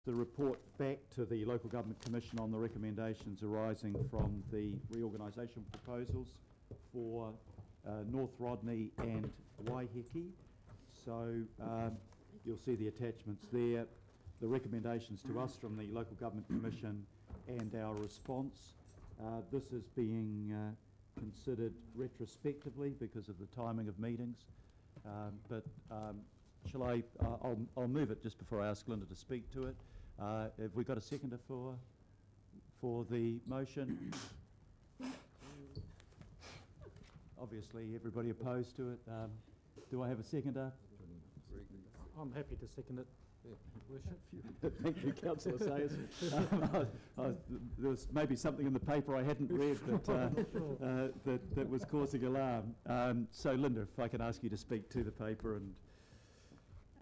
the report back to the Local Government Commission on the recommendations arising from the reorganisation proposals for North Rodney and Waiheke. So you'll see the attachments there, the recommendations to us from the Local Government Commission and our response. This is being considered retrospectively because of the timing of meetings, but shall I? I'll move it just before I ask Linda to speak to it. Have we got a seconder for the motion? Obviously, everybody opposed to it. Do I have a seconder? I'm happy to second it. Worship. Thank you, Councillor Sayers. There was maybe something in the paper I hadn't read that was causing alarm. So, Linda, if I can ask you to speak to the paper and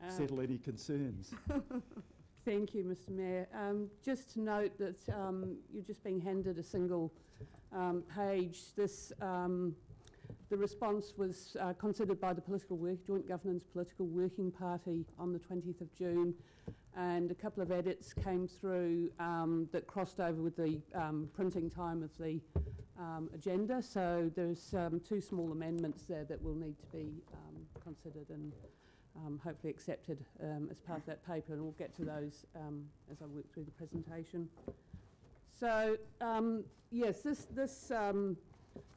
settle any concerns. Thank you, Mr Mayor. Just to note that you're just being handed a single page. The response was considered by the Joint Governance Political Working Party on the 20th of June, and a couple of edits came through that crossed over with the printing time of the agenda. So there's two small amendments there that will need to be considered and hopefully accepted as part of that paper, and we'll get to those as I work through the presentation. So yes, this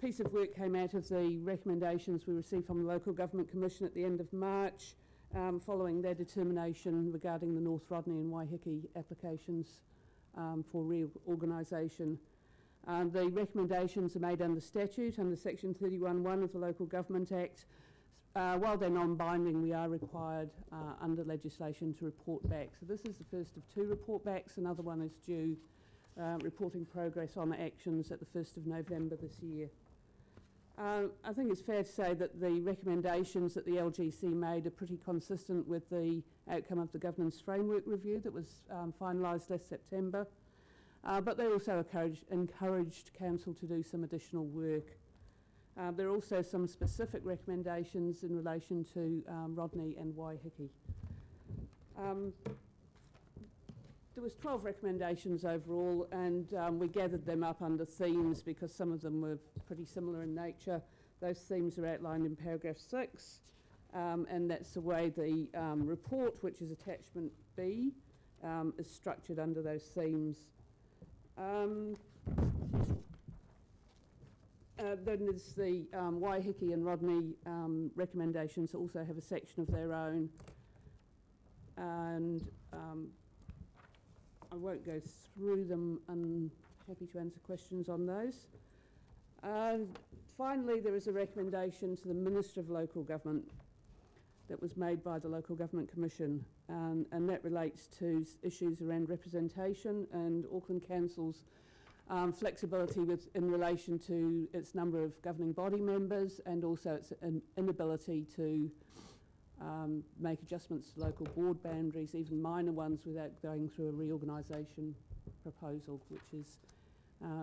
piece of work came out of the recommendations we received from the Local Government Commission at the end of March, following their determination regarding the North Rodney and Waiheke applications for reorganisation. The recommendations are made under statute, under Section 31(1) of the Local Government Act. While they're non-binding, we are required under legislation to report back. So this is the first of two report backs. Another one is due, reporting progress on actions at the 1st of November this year. I think it's fair to say that the recommendations that the LGC made are pretty consistent with the outcome of the Governance Framework Review that was finalised last September. But they also encouraged Council to do some additional work. There are also some specific recommendations in relation to Rodney and Waiheke. There was 12 recommendations overall, and we gathered them up under themes because some of them were pretty similar in nature. Those themes are outlined in paragraph 6, and that's the way the report, which is attachment B, is structured under those themes. Then there's the Waiheke and Rodney recommendations also have a section of their own, and I won't go through them. I'm happy to answer questions on those. Finally, there is a recommendation to the Minister of Local Government that was made by the Local Government Commission, and that relates to issues around representation and Auckland Council's flexibility in relation to its number of governing body members, and also its inability to make adjustments to local board boundaries, even minor ones, without going through a reorganisation proposal, which is,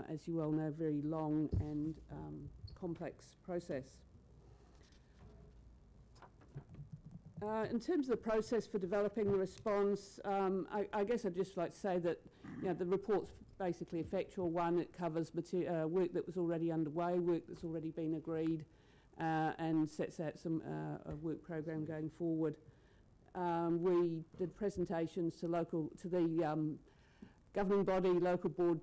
as you well know, a very long and complex process. In terms of the process for developing the response, I guess I'd just like to say that the report's basically a factual one. It covers work that was already underway, work that's already been agreed, and sets out a work program going forward. We did presentations to the governing body, Local Board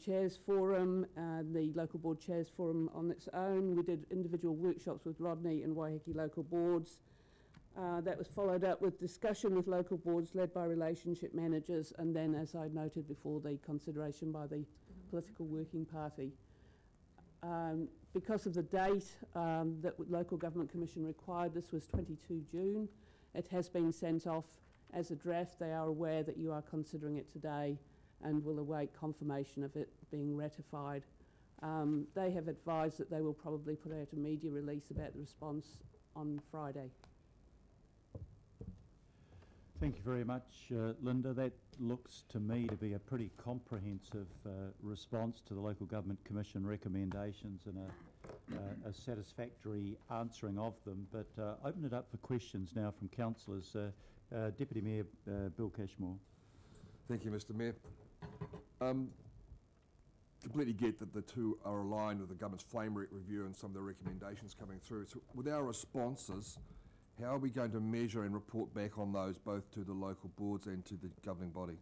Chairs Forum, the Local Board Chairs Forum on its own. We did individual workshops with Rodney and Waiheke local boards. That was followed up with discussion with local boards led by relationship managers, and then, as I noted before, the consideration by the political working party. Because of the date that the Local Government Commission required, this was 22 June, it has been sent off as a draft. They are aware that you are considering it today and will await confirmation of it being ratified. They have advised that they will probably put out a media release about the response on Friday. Thank you very much, Linda. That looks to me to be a pretty comprehensive response to the Local Government Commission recommendations and a satisfactory answering of them. But open it up for questions now from councillors. Deputy Mayor Bill Cashmore. Thank you, Mr. Mayor. Completely get that the two are aligned with the government's framework review and some of the recommendations coming through. So with our responses, how are we going to measure and report back on those both to the local boards and to the governing body?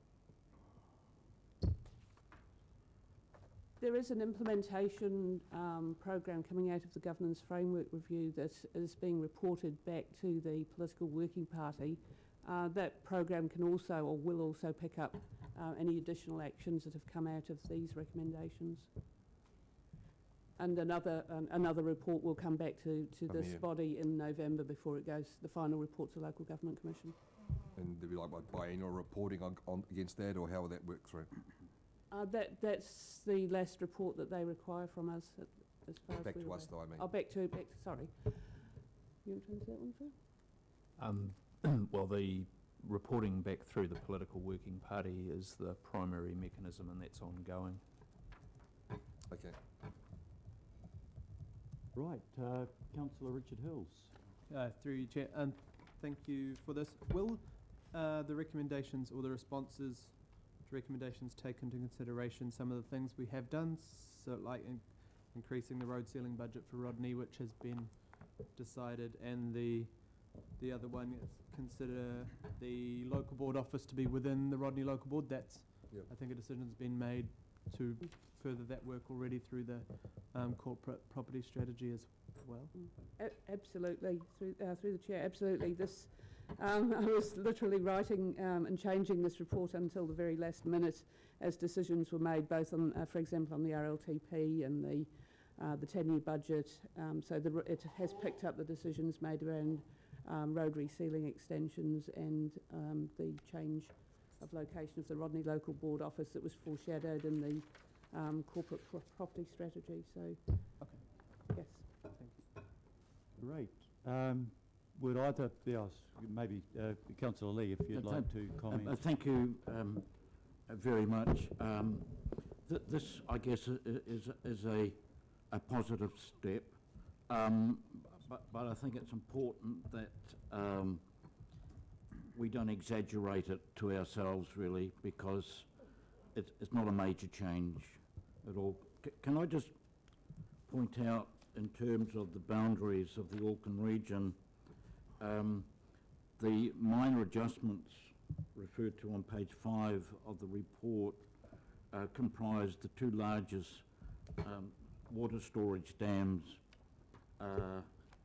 There is an implementation program coming out of the governance framework review that is being reported back to the political working party. That program can also or will also pick up any additional actions that have come out of these recommendations. And another report will come back to this body in November before it goes, the final report to Local Government Commission. And there'll be like biannual reporting on against that, or how will that work through? That's the last report that they require from us as far Back as to us though, I mean. Oh, sorry. You want to answer that one, Phil? Well, the reporting back through the political working party is the primary mechanism, and that's ongoing. Okay. Right, Councillor Richard Hills. Through you, Chair. Thank you for this. Will the recommendations or the responses to recommendations take into consideration some of the things we have done, so like increasing the road ceiling budget for Rodney, which has been decided, and the other one is consider the local board office to be within the Rodney local board? That's, yep. I think a decision's been made to further that work already through the corporate property strategy as well. Absolutely, through the chair, absolutely. This, I was literally writing and changing this report until the very last minute as decisions were made, both on, for example, on the RLTP and the 10-year budget. So it has picked up the decisions made around road resealing extensions and the change of location of the Rodney Local Board office that was foreshadowed in the corporate property strategy. So, okay. Yes. Thank you. Great. Would either, maybe Councillor Lee, if you'd like to comment. Thank you very much. This, I guess, is a positive step, but I think it's important that we don't exaggerate it to ourselves, really, because it's not a major change at all. Can I just point out, in terms of the boundaries of the Auckland region, the minor adjustments referred to on page 5 of the report comprise the two largest water storage dams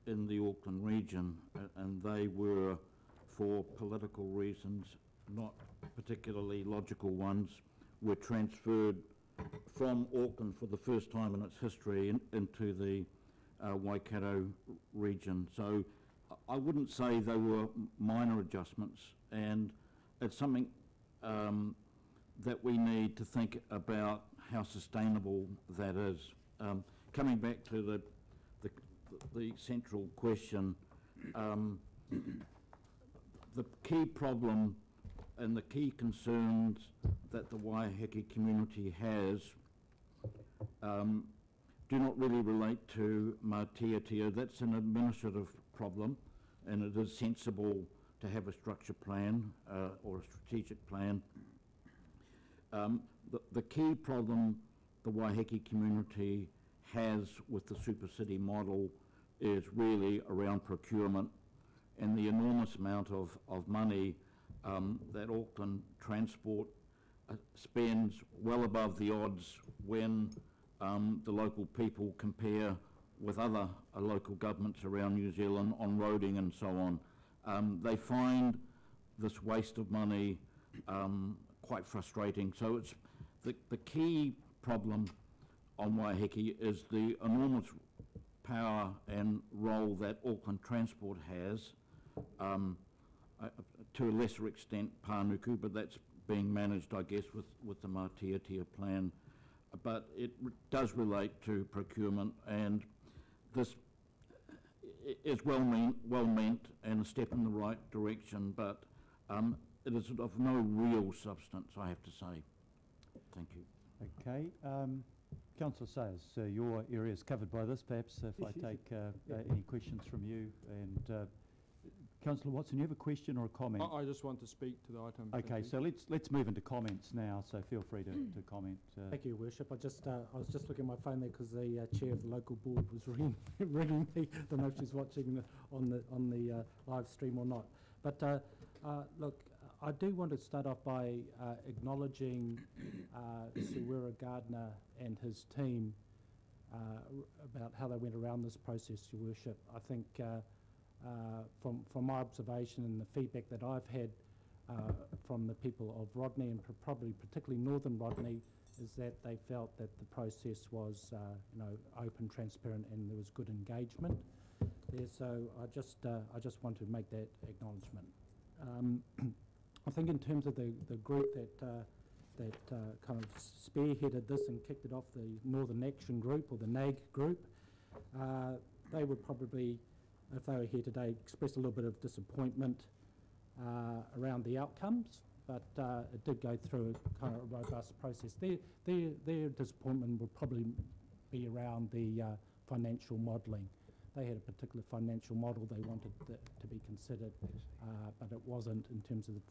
in the Auckland region, and they were, for political reasons, not particularly logical ones, were transferred from Auckland for the first time in its history into the Waikato region. So I wouldn't say they were minor adjustments, and it's something that we need to think about how sustainable that is. Coming back to the central question, the key problem and the key concerns that the Waiheke community has do not really relate to Mātiatia. That's an administrative problem, and it is sensible to have a structure plan or a strategic plan. The key problem the Waiheke community has with the Super City model is really around procurement and the enormous amount of money that Auckland Transport spends well above the odds when the local people compare with other local governments around New Zealand on roading and so on. They find this waste of money quite frustrating. So it's the key problem on Waiheke is the enormous power and role that Auckland Transport has, to a lesser extent Pānuku, but that's being managed, I guess, with the Mātiatia plan. But it does relate to procurement, and this is well meant and a step in the right direction, but it is of no real substance, I have to say. Thank you. Okay. Councillor Sayers, your area is covered by this. Perhaps if I take any questions from you, and Councillor Watson, you have a question or a comment? I just want to speak to the item. thank Okay, you. so let's move into comments now, so feel free to comment. Thank you, Worship. I was just looking at my phone there because the chair of the local board was ringing me. Don't know if she's watching on the live stream or not. But look, I do want to start off by acknowledging Suwira Gardner and his team about how they went around this process, Your Worship. I think from my observation and the feedback that I've had from the people of Rodney, and probably particularly Northern Rodney, is that they felt that the process was open, transparent, and there was good engagement there. So I just want to make that acknowledgement. I think in terms of the group that kind of spearheaded this and kicked it off, the Northern Action Group, or the NAG group, they would probably, if they were here today, express a little bit of disappointment around the outcomes, but it did go through a kind of robust process. Their disappointment would probably be around the financial modelling. They had a particular financial model they wanted to be considered, but it wasn't in terms of,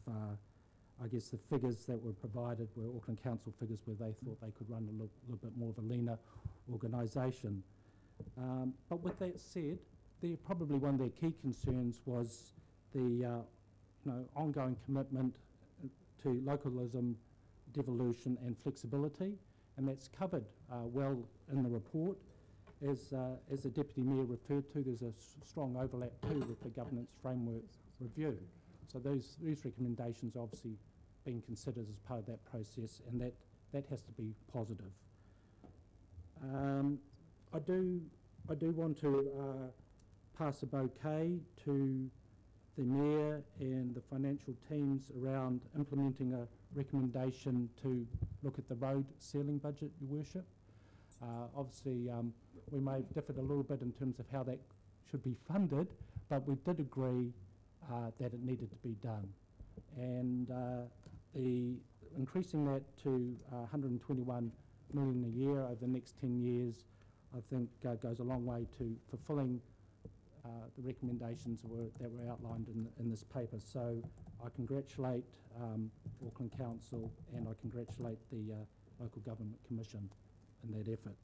I guess, the figures that were provided were Auckland Council figures where they thought they could run a little bit more of a leaner organisation. But with that said, probably one of their key concerns was the ongoing commitment to localism, devolution and flexibility, and that's covered well in the report. As the Deputy Mayor referred to, there's a strong overlap too with the Governance Framework Review. So these recommendations are obviously being considered as part of that process, and that has to be positive. I do want to pass a bouquet to the Mayor and the financial teams around implementing a recommendation to look at the road ceiling budget, Your Worship. Obviously, we may have differed a little bit in terms of how that should be funded, but we did agree that it needed to be done. And increasing that to 121 million a year over the next 10 years, I think goes a long way to fulfilling the recommendations that were outlined in this paper. So I congratulate Auckland Council, and I congratulate the Local Government Commission in that effort.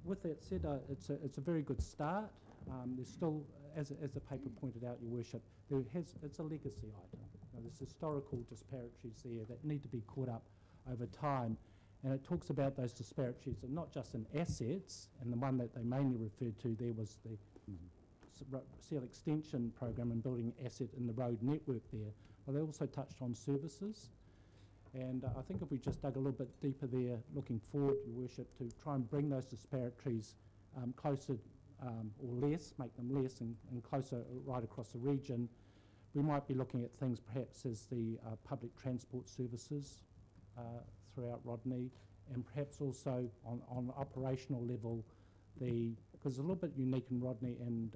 With that said, it's a very good start. There's still, as the paper pointed out, Your Worship, it's a legacy item. There's historical disparities there that need to be caught up over time. And it talks about those disparities, and not just in assets, and the one that they mainly referred to there was the Seal Extension Program and building asset in the road network there. But they also touched on services. And I think if we just dug a little bit deeper there, looking forward, Your Worship, to try and bring those disparities closer or less, make them less and closer right across the region, we might be looking at things perhaps as the public transport services throughout Rodney, and perhaps also on operational level, because it's a little bit unique in Rodney and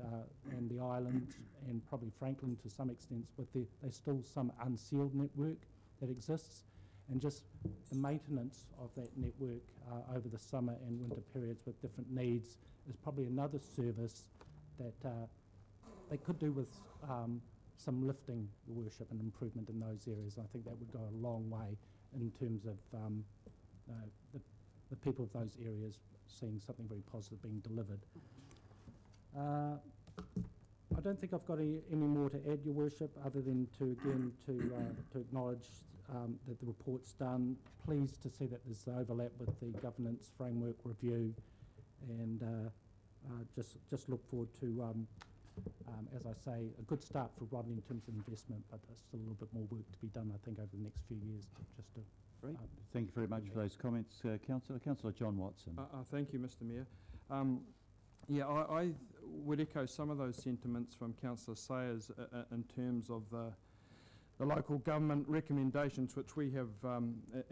the island, and probably Franklin to some extent, but there's still some unsealed network that exists, and just the maintenance of that network over the summer and winter periods with different needs is probably another service that they could do with some lifting, Your Worship, and improvement in those areas. I think that would go a long way in terms of the people of those areas seeing something very positive being delivered. I don't think I've got any more to add, Your Worship, other than to acknowledge that the report's done. Pleased to see that there's overlap with the Governance Framework Review, and just look forward to, as I say, a good start for Rodney in terms of investment, but there's still a little bit more work to be done, I think, over the next few years. Great. Thank you very much for those comments, Councillor John Watson. Thank you, Mr. Mayor. I would echo some of those sentiments from Councillor Sayers in terms of the local government recommendations, which we have,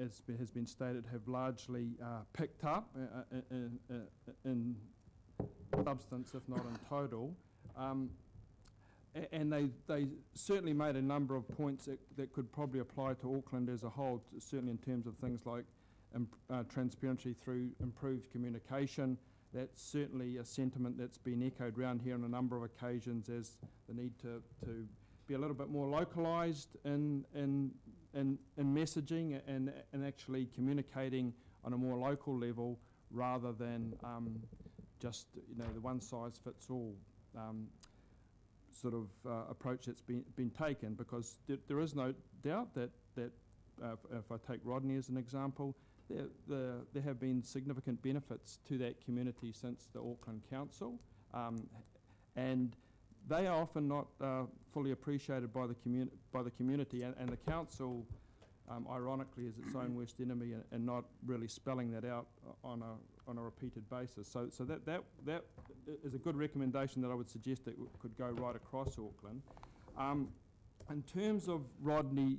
as has been stated, have largely picked up in substance, if not in total. And they certainly made a number of points that could probably apply to Auckland as a whole, certainly in terms of things like transparency through improved communication, that's certainly a sentiment that's been echoed around here on a number of occasions as the need to be a little bit more localised in messaging and actually communicating on a more local level rather than just the one-size-fits-all sort of approach that's been taken, because there is no doubt that if I take Rodney as an example, there have been significant benefits to that community since the Auckland Council, and they are often not fully appreciated by the community, and the council, ironically, is its own worst enemy and not really spelling that out on a repeated basis. So that is a good recommendation that I would suggest that could go right across Auckland. In terms of Rodney,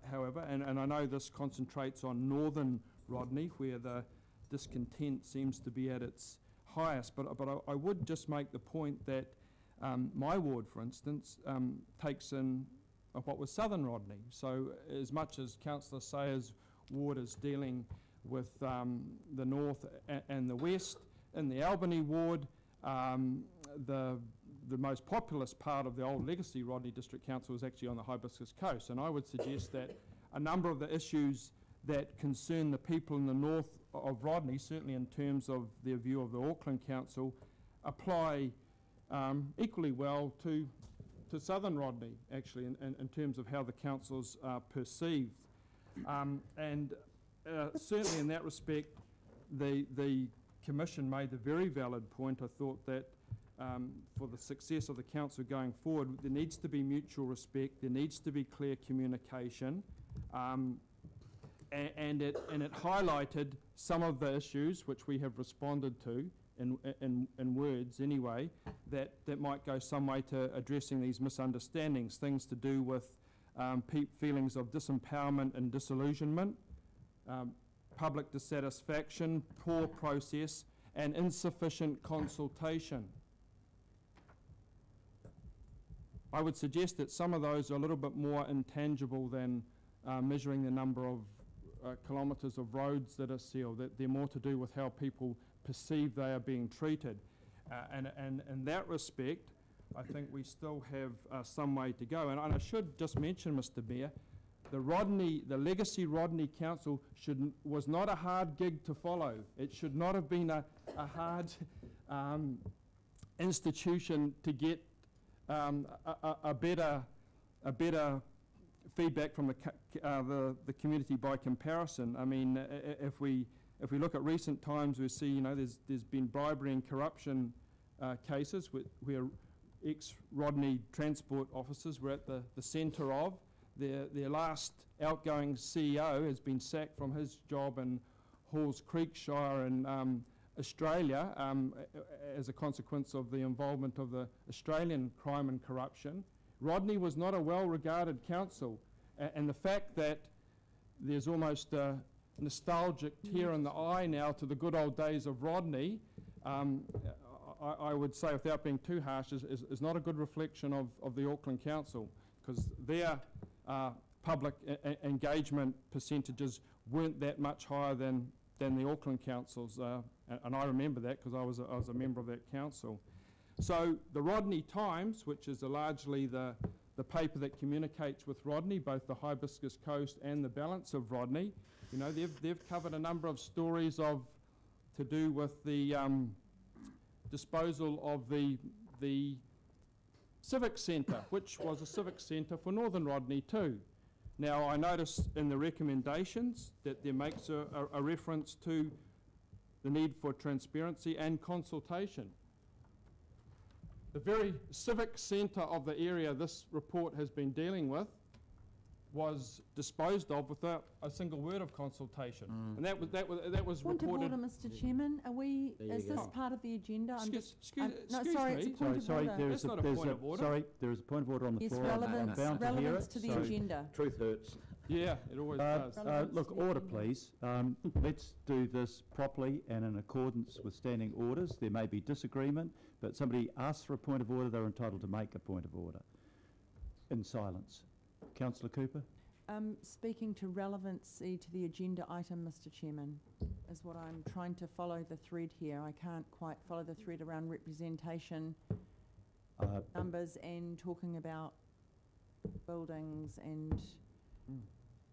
however, and I know this concentrates on northern Rodney, where the discontent seems to be at its highest, but I would just make the point that my ward, for instance, takes in what was southern Rodney. So as much as Councillor Sayers' ward is dealing with the north and the west, in the Albany ward, the most populous part of the old legacy Rodney District Council is actually on the Hibiscus Coast, and I would suggest that a number of the issues that concern the people in the north of Rodney, certainly in terms of their view of the Auckland Council, apply equally well to southern Rodney, actually, in terms of how the councils are perceived. Certainly in that respect, the Commission made the very valid point, I thought, that for the success of the council going forward, there needs to be mutual respect, there needs to be clear communication, and it highlighted some of the issues which we have responded to in words anyway, that might go some way to addressing these misunderstandings, things to do with feelings of disempowerment and disillusionment, public dissatisfaction, poor process, and insufficient consultation. I would suggest that some of those are a little bit more intangible than measuring the number of kilometres of roads that are sealed, that they're more to do with how people perceive they are being treated. And in that respect, I think we still have some way to go. And I should just mention, Mr. Mayor, the Legacy Rodney Council was not a hard gig to follow. It should not have been a hard institution to get a better feedback from the community by comparison. I mean, if we look at recent times, we see there's been bribery and corruption cases where ex-Rodney transport officers were at the centre of. Their last outgoing CEO has been sacked from his job in Halls Creek Shire in Australia as a consequence of the involvement of the Australian crime and corruption. Rodney was not a well-regarded council, and the fact that there's almost a nostalgic tear in the eye now to the good old days of Rodney, I would say, without being too harsh, is not a good reflection of the Auckland Council, because their public engagement percentages weren't that much higher than the Auckland Council's, and I remember that because I was a member of that council. So the Rodney Times, which is largely the paper that communicates with Rodney, both the Hibiscus Coast and the balance of Rodney, they've covered a number of stories to do with the disposal of the Civic Centre, which was a civic centre for Northern Rodney too. Now, I notice in the recommendations that there makes a reference to the need for transparency and consultation. The very civic centre of the area this report has been dealing with was disposed of without a single word of consultation, and that was Point reported. of order, Mr. Chairman. Is this part of the agenda? Excuse no, me. sorry, it's a point of order. there That's is not a point of order. Sorry, there is a point of order on the Yes, floor. I'm relevance, bound to hear relevance it, to the so- agenda. Truth hurts. Yeah, it always does. Relevance Look, to the order, agenda. please. Let's do this properly and in accordance with standing orders. There may be disagreement, but somebody asks for a point of order, they're entitled to make a point of order in silence. Councillor Cooper? Speaking to relevancy to the agenda item, Mr. Chairman. is what I'm trying to follow the thread here. I can't quite follow the thread around representation, numbers, and talking about buildings and...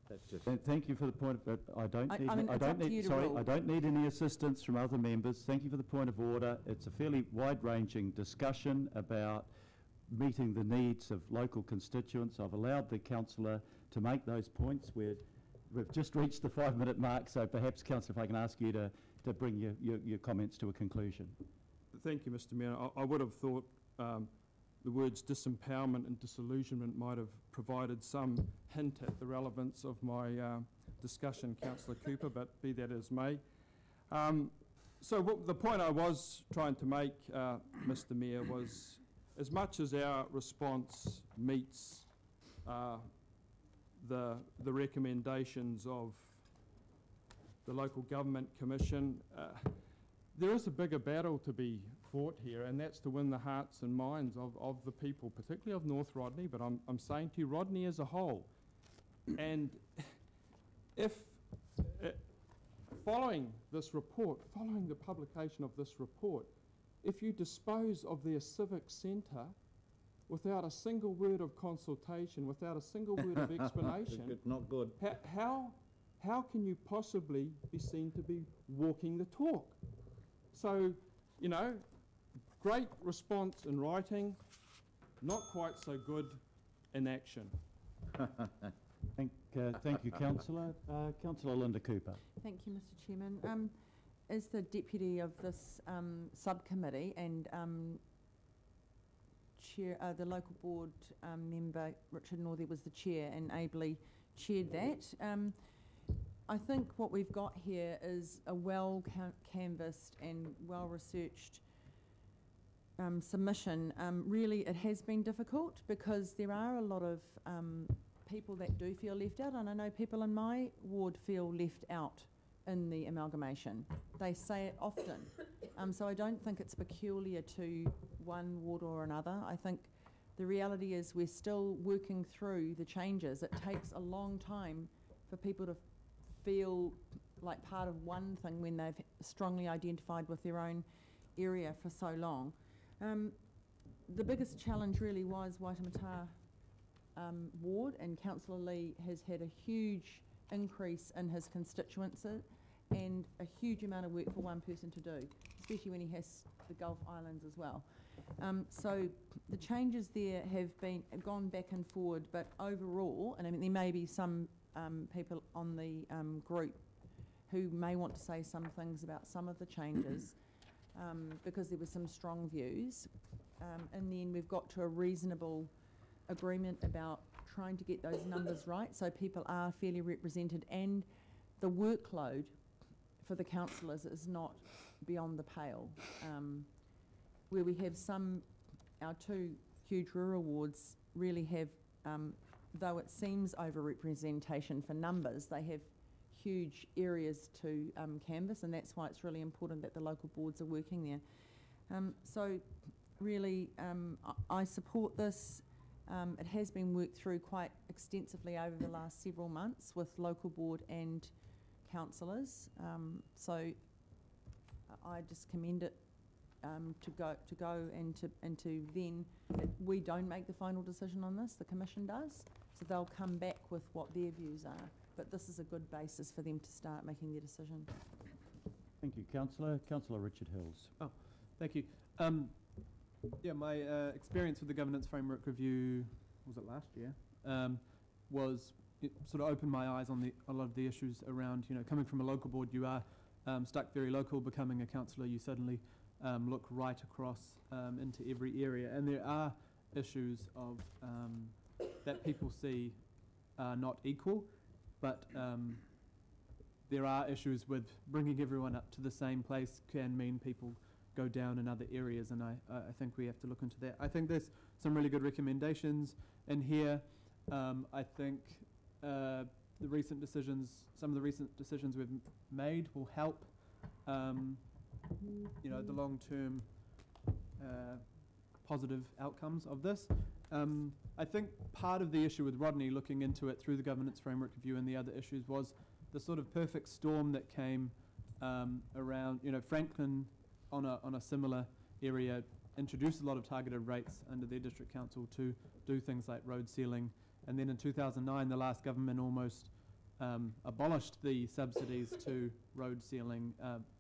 That's just. Thank you for the point, but I don't need. I mean, it's up to you to rule. I don't need any assistance from other members. Thank you for the point of order. It's a fairly wide-ranging discussion about meeting the needs of local constituents. I've allowed the councillor to make those points. We've just reached the 5-minute mark, so perhaps, councillor, if I can ask you to bring your comments to a conclusion. Thank you, Mr Mayor. I would have thought the words disempowerment and disillusionment might have provided some hint at the relevance of my discussion, Councillor Cooper, but be that as may. The point I was trying to make, Mr Mayor, was as much as our response meets the recommendations of the Local Government Commission, there is a bigger battle to be fought here, and that's to win the hearts and minds of the people, particularly of North Rodney, but I'm saying to you, Rodney as a whole. And if, following this report, following the publication of this report, if you dispose of their civic centre without a single word of consultation, without a single word of explanation, It's not good. how can you possibly be seen to be walking the talk? So, you know, great response in writing, not quite so good in action. Thank you, councillor. Councillor Linda Cooper. Thank you, Mr Chairman. As the deputy of this subcommittee and chair, the local board member, Richard Northey, was the chair and ably chaired that. I think what we've got here is a well-canvassed and well-researched submission. Really, it has been difficult because there are a lot of people that do feel left out, and I know people in my ward feel left out in the amalgamation. They say it often. So I don't think it's peculiar to one ward or another. I think the reality is we're still working through the changes. It takes a long time for people to feel like part of one thing when they've strongly identified with their own area for so long. The biggest challenge really was Waitemata ward, and Councillor Lee has had a huge increase in his constituency and a huge amount of work for one person to do, especially when he has the Gulf Islands as well. So the changes there have gone back and forward, but overall, and I mean there may be some people on the group who may want to say some things about some of the changes because there were some strong views. In the end, we've got to a reasonable agreement about trying to get those numbers right so people are fairly represented, and the workload for the councillors is not beyond the pale. Where we have our two huge rural wards really have, though it seems over-representation for numbers, they have huge areas to canvass, and that's why it's really important that the local boards are working there. So really, I support this. It has been worked through quite extensively over the last several months with local board and councillors. So I just commend it to go and to then, we don't make the final decision on this, the Commission does, so they'll come back with what their views are, but this is a good basis for them to start making their decision. Thank you, councillor. Councillor Richard Hills. Oh, thank you. Yeah, my experience with the Governance Framework Review, was it last year, it sort of opened my eyes on a lot of the issues around, you know, coming from a local board, you are stuck very local. Becoming a councillor, you suddenly look right across into every area, and there are issues of that people see are not equal, but there are issues with bringing everyone up to the same place can mean people go down in other areas, and I think we have to look into that. I think there's some really good recommendations in here. I think some of the recent decisions we've made will help, you know, the long-term positive outcomes of this. I think part of the issue with Rodney, looking into it through the Governance Framework Review and the other issues, was the sort of perfect storm that came around, Franklin on a similar area introduced a lot of targeted rates under their district council to do things like road sealing. And then in 2009, the last government almost abolished the subsidies to road sealing,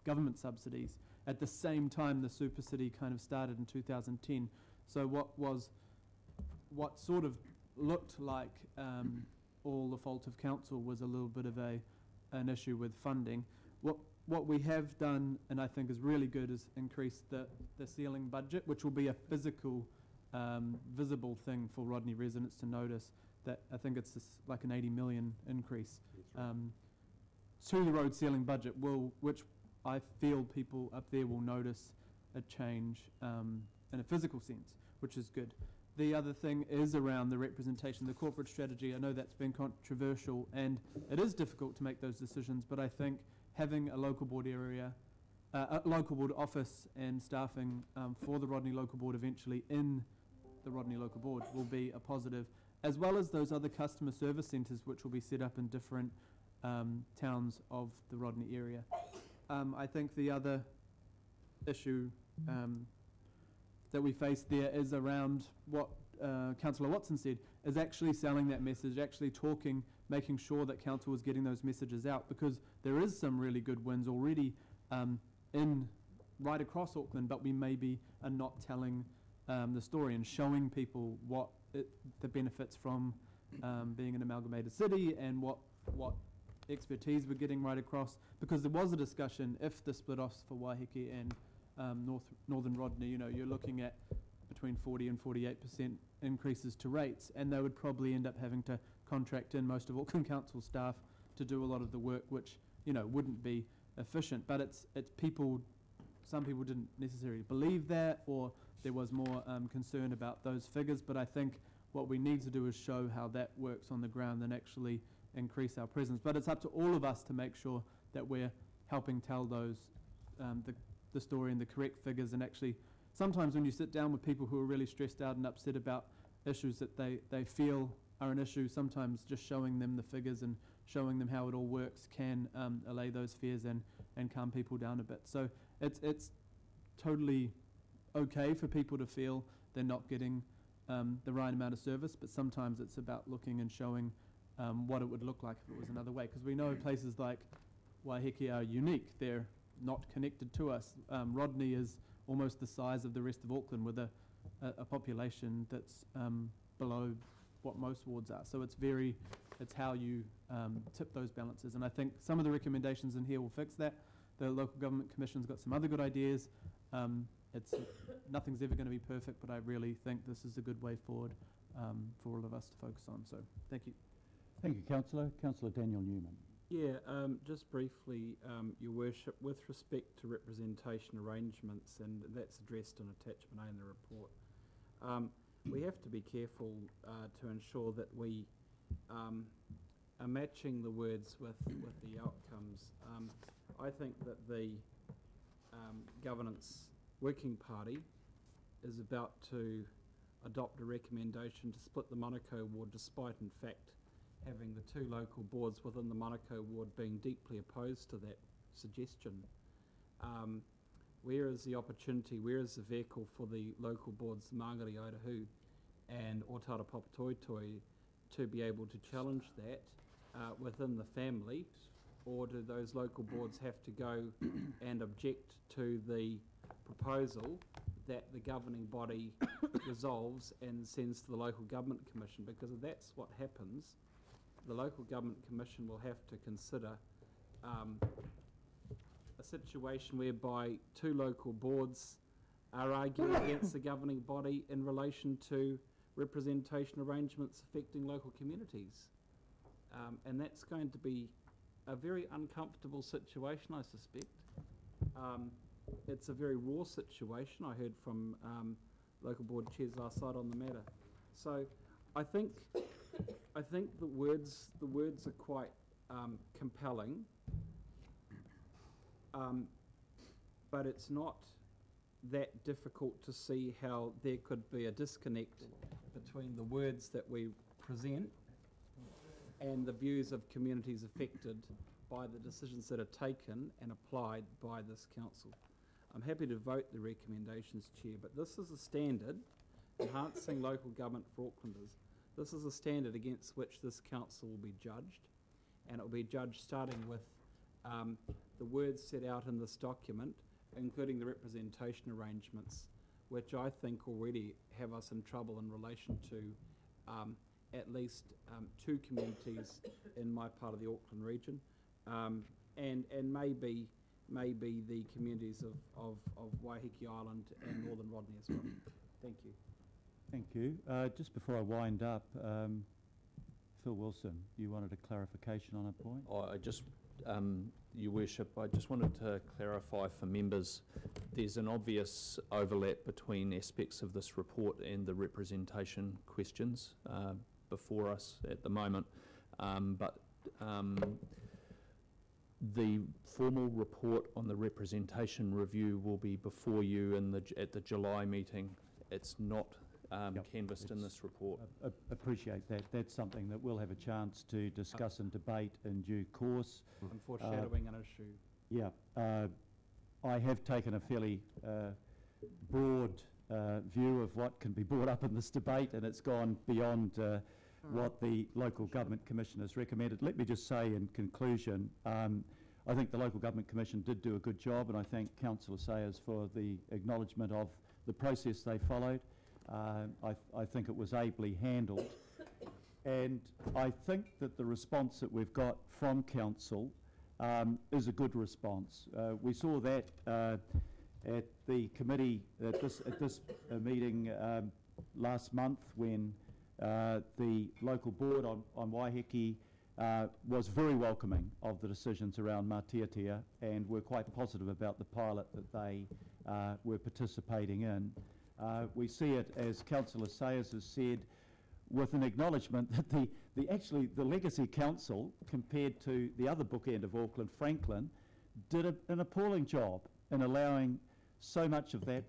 government subsidies. At the same time, the Super City kind of started in 2010. So what sort of looked like all the fault of council was a little bit of an issue with funding. What we have done, and I think is really good, is increase the ceiling budget, which will be a physical, visible thing for Rodney residents to notice. That I think it's like an 80 million increase to the road ceiling budget, which I feel people up there will notice a change in a physical sense, which is good. The other thing is around the representation, the corporate strategy. I know that's been controversial, and it is difficult to make those decisions, but I think having a local board area, a local board office and staffing for the Rodney Local Board eventually in the Rodney Local Board will be a positive, as well as those other customer service centres which will be set up in different towns of the Rodney area. I think the other issue that we face there is around what Councillor Watson said, is actually selling that message, actually talking, making sure that council is getting those messages out, because there is some really good wins already in right across Auckland, but we maybe are not telling the story and showing people what the benefits from being an amalgamated city and what expertise we're getting right across, because there was a discussion if the split-offs for Waiheke and Northern Rodney, you're looking at between 40 and 48% increases to rates, and they would probably end up having to contract in most of Auckland Council staff to do a lot of the work, which wouldn't be efficient. But it's people. Some people didn't necessarily believe that, or there was more concern about those figures. But I think what we need to do is show how that works on the ground and actually increase our presence. But it's up to all of us to make sure that we're helping tell those the story and the correct figures. And actually, sometimes when you sit down with people who are really stressed out and upset about issues that they feel are an issue, sometimes just showing them the figures and showing them how it all works can allay those fears and calm people down a bit. So it's totally okay for people to feel they're not getting the right amount of service, but sometimes it's about looking and showing what it would look like if it was another way. Because we know places like Waiheke are unique. They're not connected to us. Rodney is almost the size of the rest of Auckland, with a population that's below what most wards are. So it's how you tip those balances. And I think some of the recommendations in here will fix that. The Local Government Commission's got some other good ideas. Nothing's ever going to be perfect, but I really think this is a good way forward for all of us to focus on. So thank you. Thank you, Councillor. Councillor Daniel Newman. Yeah, just briefly, Your Worship, with respect to representation arrangements, and that's addressed in attachment A in the report, we have to be careful to ensure that we are matching the words with the outcomes. I think that the Governance Working Party is about to adopt a recommendation to split the Manukau ward, despite in fact having the two local boards within the Manukau ward being deeply opposed to that suggestion. Where is the opportunity, where is the vehicle for the local boards, Māngere Idaho and Otara Papatoetoe, to be able to challenge that within the family, or do those local boards have to go and object to the proposal that the governing body resolves and sends to the Local Government Commission? Because if that's what happens, the Local Government Commission will have to consider a situation whereby two local boards are arguing against the governing body in relation to representation arrangements affecting local communities. And that's going to be a very uncomfortable situation, I suspect. It's a very raw situation, I heard from local board chairs last night on the matter. So I think the words are quite compelling, but it's not that difficult to see how there could be a disconnect between the words that we present and the views of communities affected by the decisions that are taken and applied by this council. I'm happy to vote the recommendations, Chair, but this is a standard, enhancing local government for Aucklanders. This is a standard against which this council will be judged, and it will be judged starting with the words set out in this document, including the representation arrangements, which I think already have us in trouble in relation to at least 2 communities in my part of the Auckland region, and maybe the communities of Waiheke Island and Northern Rodney as well. Thank you. Thank you. Just before I wind up, Phil Wilson, you wanted a clarification on a point? I just, Your Worship, I just wanted to clarify for members, there's an obvious overlap between aspects of this report and the representation questions before us at the moment, but the formal report on the representation review will be before you at the July meeting. It's not canvassed in this report. Appreciate that. That's something that we'll have a chance to discuss and debate in due course. And foreshadowing an issue. Yeah. I have taken a fairly broad view of what can be brought up in this debate, and it's gone beyond what the Local Government Commission has recommended. Let me just say in conclusion, I think the Local Government Commission did do a good job, and I thank Councillor Sayers for the acknowledgement of the process they followed. I think it was ably handled, and I think that the response that we've got from Council is a good response. We saw that at the committee at this meeting last month when the local board on Waiheke was very welcoming of the decisions around Matiatia, and were quite positive about the pilot that they were participating in. We see it, as Councillor Sayers has said, with an acknowledgement that the Legacy Council, compared to the other bookend of Auckland, Franklin, did an appalling job in allowing so much of that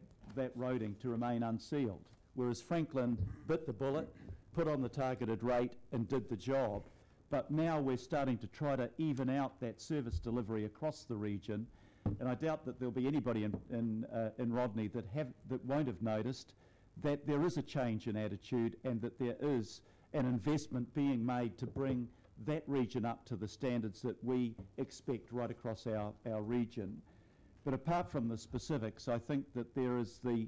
roading to remain unsealed, whereas Franklin bit the bullet, put on the targeted rate and did the job. But now we're starting to try to even out that service delivery across the region, and I doubt that there'll be anybody in Rodney that won't have noticed that there is a change in attitude, and that there is an investment being made to bring that region up to the standards that we expect right across our region. But apart from the specifics, I think that there is the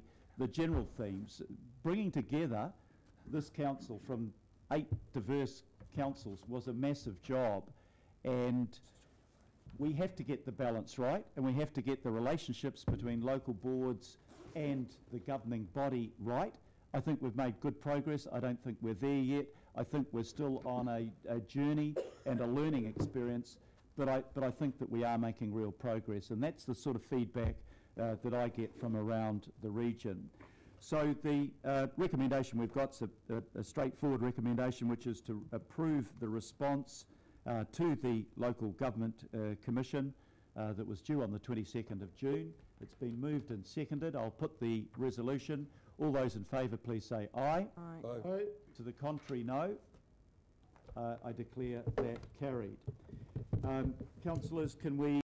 general themes. Bringing together this council from 8 diverse councils was a massive job, and we have to get the balance right, and we have to get the relationships between local boards and the governing body right. I think we've made good progress. I don't think we're there yet. I think we're still on a journey and a learning experience, but I think that we are making real progress, and that's the sort of feedback that I get from around the region. So the recommendation we've got is a straightforward recommendation, which is to approve the response to the Local Government Commission that was due on the 22nd of June. It's been moved and seconded. I'll put the resolution. All those in favour, please say aye. Aye. Aye. To the contrary, no. I declare that carried. Councillors, can we